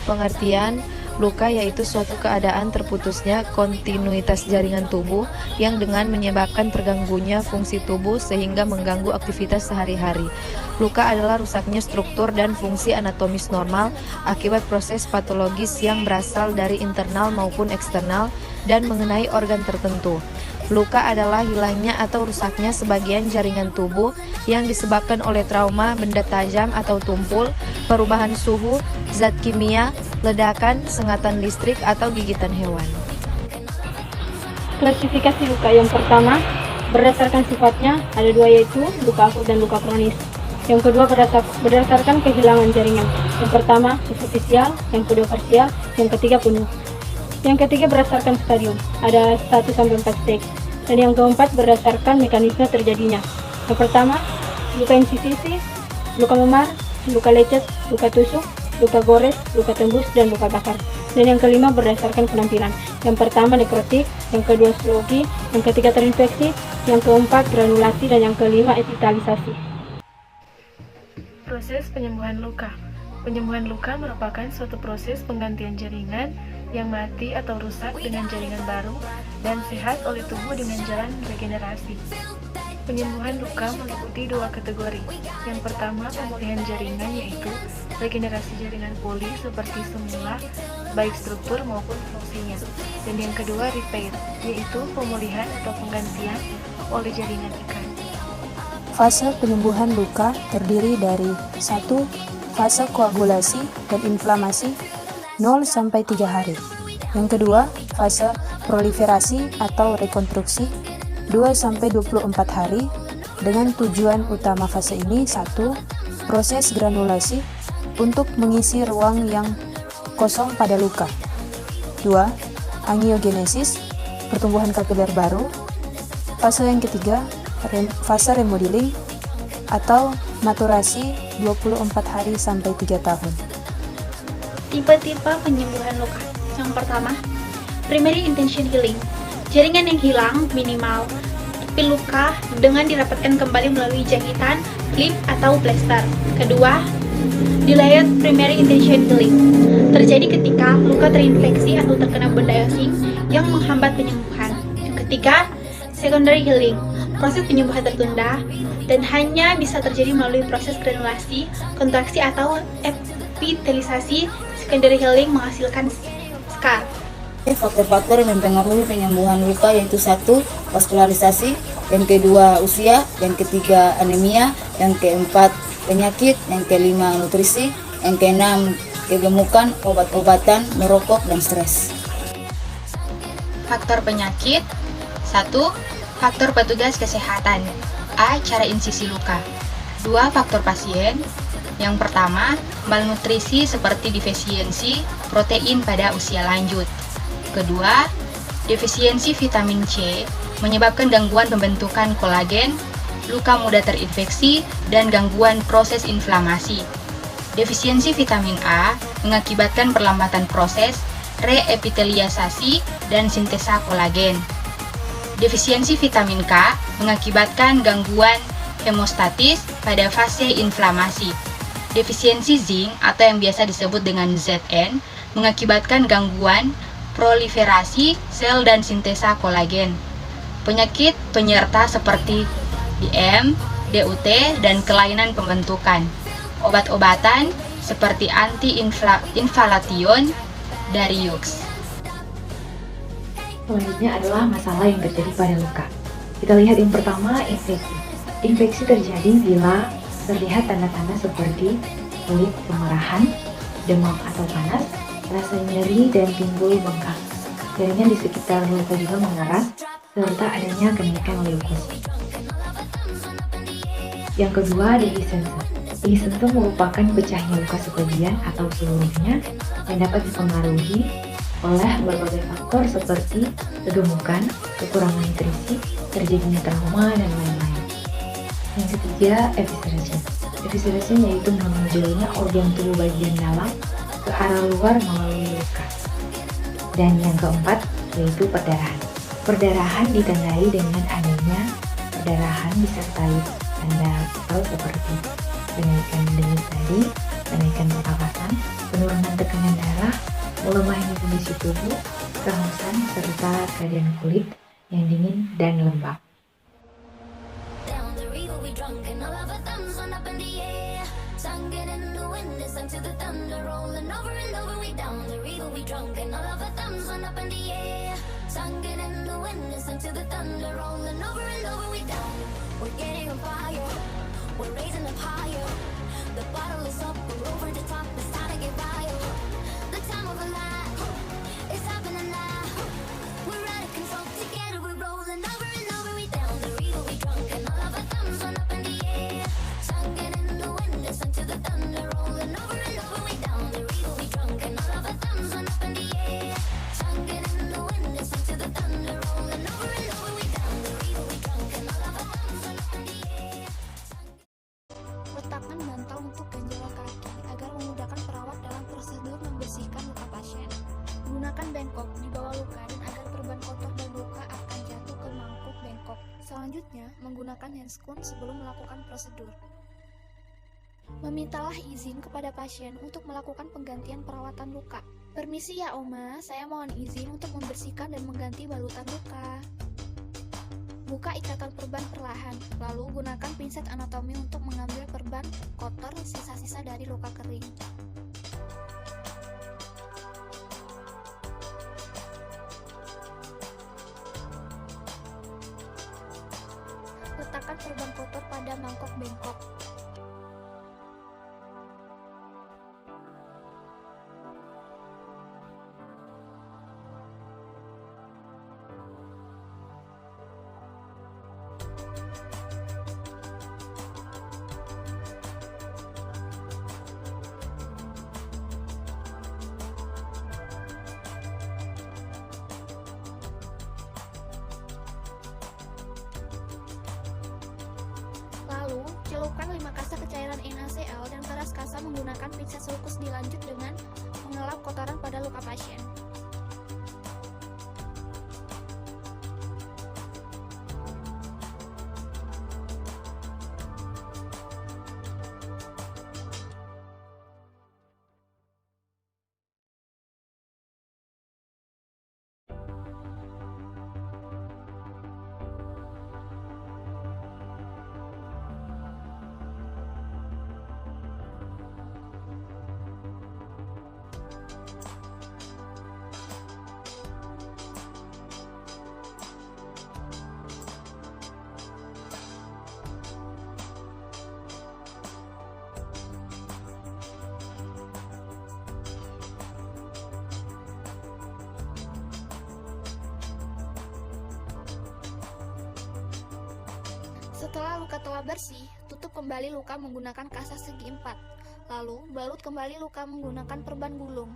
Pengertian luka yaitu suatu keadaan terputusnya kontinuitas jaringan tubuh yang dengan menyebabkan terganggunya fungsi tubuh sehingga mengganggu aktivitas sehari-hari. Luka adalah rusaknya struktur dan fungsi anatomis normal akibat proses patologis yang berasal dari internal maupun eksternal dan mengenai organ tertentu. Luka adalah hilangnya atau rusaknya sebagian jaringan tubuh yang disebabkan oleh trauma, benda tajam atau tumpul, perubahan suhu, zat kimia, ledakan, sengatan listrik, atau gigitan hewan. Klasifikasi luka yang pertama, berdasarkan sifatnya, ada dua yaitu luka akut dan luka kronis. Yang kedua berdasarkan kehilangan jaringan. Yang pertama superficial, yang kedua parsial, yang ketiga penuh. Yang ketiga berdasarkan stadium, ada 1-4 stage. Dan yang keempat berdasarkan mekanisme terjadinya. Yang pertama, luka insisisi, luka memar, luka lecet, luka tusuk, luka gores, luka tembus, dan luka bakar. Dan yang kelima berdasarkan penampilan. Yang pertama nekrotik, yang kedua slogi, yang ketiga terinfeksi, yang keempat granulasi, dan yang kelima epitalisasi. Proses penyembuhan luka. Penyembuhan luka merupakan suatu proses penggantian jaringan yang mati atau rusak dengan jaringan baru dan sehat oleh tubuh dengan jalan regenerasi. Penyembuhan luka meliputi dua kategori. Yang pertama, pemulihan jaringan yaitu regenerasi jaringan pulih seperti semula, baik struktur maupun fungsinya. Dan yang kedua, repair, yaitu pemulihan atau penggantian oleh jaringan ikan. Fase penyembuhan luka terdiri dari 1. Fase koagulasi dan inflamasi 0-3 hari. Yang kedua, fase proliferasi atau rekonstruksi 2-24 hari dengan tujuan utama fase ini 1. Proses granulasi untuk mengisi ruang yang kosong pada luka. 2. Angiogenesis, pertumbuhan kapiler baru. Fase yang ketiga, fase remodeling atau maturasi 24 hari sampai 3 tahun. Tipe-tipe penyembuhan luka. Yang pertama, primary intention healing. Jaringan yang hilang minimal tapi luka dengan dirapatkan kembali melalui jahitan, klip, atau plester. Kedua, delayed primary intention healing. Terjadi ketika luka terinfeksi atau terkena benda asing yang menghambat penyembuhan. Yang ketiga, secondary healing. Proses penyembuhan tertunda dan hanya bisa terjadi melalui proses granulasi, kontraksi, atau epitelisasi. Secondary healing menghasilkan scar. Faktor-faktor yang mempengaruhi penyembuhan luka yaitu 1. Vaskularisasi, yang kedua usia, yang ketiga anemia, yang keempat penyakit, yang kelima nutrisi, yang keenam kegemukan, obat-obatan, merokok, dan stres. Faktor penyakit. 1. Faktor petugas kesehatan. A. Cara insisi luka. 2. Faktor pasien. Yang pertama, malnutrisi seperti defisiensi protein pada usia lanjut. Kedua, defisiensi vitamin C menyebabkan gangguan pembentukan kolagen, luka mudah terinfeksi, dan gangguan proses inflamasi. Defisiensi vitamin A mengakibatkan perlambatan proses reepiteliasasi dan sintesa kolagen. Defisiensi vitamin K mengakibatkan gangguan hemostatis pada fase inflamasi. Defisiensi zinc atau yang biasa disebut dengan ZN mengakibatkan gangguan proliferasi sel dan sintesa kolagen. Penyakit penyerta seperti DM, DUT, dan kelainan pembentukan. Obat-obatan seperti anti-inflation dari Yux. Selanjutnya adalah masalah yang terjadi pada luka. Kita lihat yang pertama, infeksi. Infeksi terjadi bila terlihat tanda-tanda seperti kulit kemerahan, demam atau panas, rasa nyeri, dan timbul bengkak. Jaringan di sekitar luka juga mengeras, serta adanya kenaikan leukosit. Yang kedua, dehiscensi. Dehiscensi merupakan pecahnya luka sebagian atau seluruhnya yang dapat dipengaruhi oleh berbagai faktor seperti kegemukan, kekurangan nutrisi, terjadinya trauma, dan lain-lain. Yang ketiga, eviscerasi. Eviscerasi yaitu menonjolnya organ tubuh bagian dalam ke arah luar melalui luka. Dan yang keempat, yaitu perdarahan. Perdarahan ditandai dengan adanya perdarahan disertai tanda vital seperti kenaikan denyut nadi, kenaikan pernapasan, penurunan tekanan darah, melemahnya kondisi tubuh, kehausan, serta keadaan kulit yang dingin dan lembab. Letakkan bantal untuk ganjalan kaki agar memudahkan perawat dalam prosedur membersihkan luka pasien. Gunakan bengkok di bawah luka dan agar perban kotor dan luka akan jatuh ke mangkuk bengkok. Selanjutnya, menggunakan handscoon sebelum melakukan prosedur. Memintalah izin kepada pasien untuk melakukan penggantian perawatan luka. Permisi ya Oma, saya mohon izin untuk membersihkan dan mengganti balutan luka. Buka ikatan perban perlahan, lalu gunakan pinset anatomi untuk mengambil perban kotor sisa-sisa dari luka kering. Letakkan perban kotor pada mangkok bengkok. Lalu, celupkan 5 kasa cairan NaCl dan peras kasa menggunakan pinset sulcus dilanjut dengan mengelap kotoran pada luka pasien. Setelah luka telah bersih, tutup kembali luka menggunakan kasa segi 4. Lalu, balut kembali luka menggunakan perban gulung.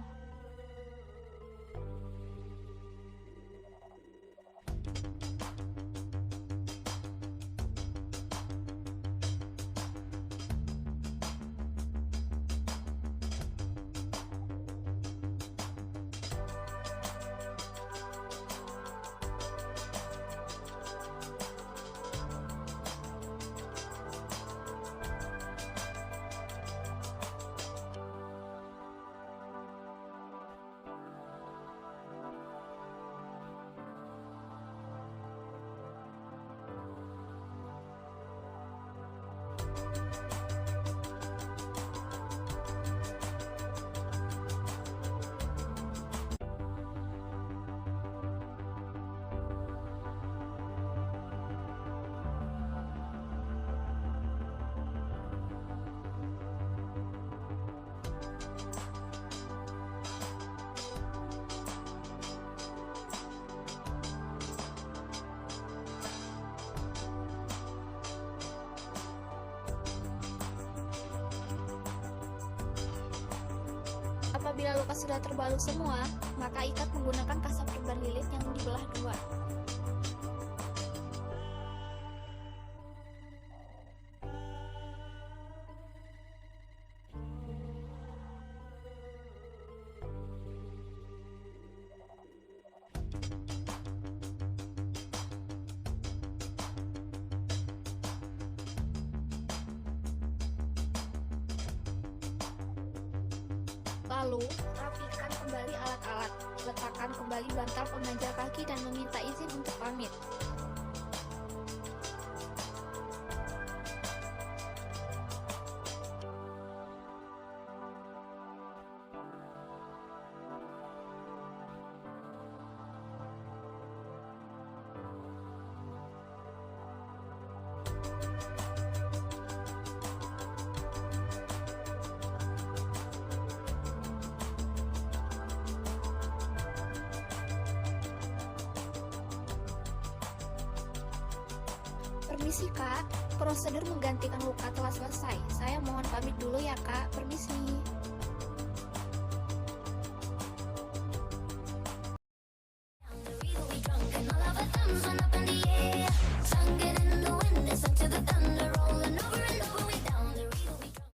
Apabila luka sudah terbalut semua, maka ikat menggunakan kasa perban lilit yang dibelah dua. Lalu, rapikan kembali alat-alat, letakkan kembali bantal pengajar kaki dan meminta izin untuk pamit. Permisi kak, prosedur menggantikan luka telah selesai. Saya mohon pamit dulu ya kak, permisi.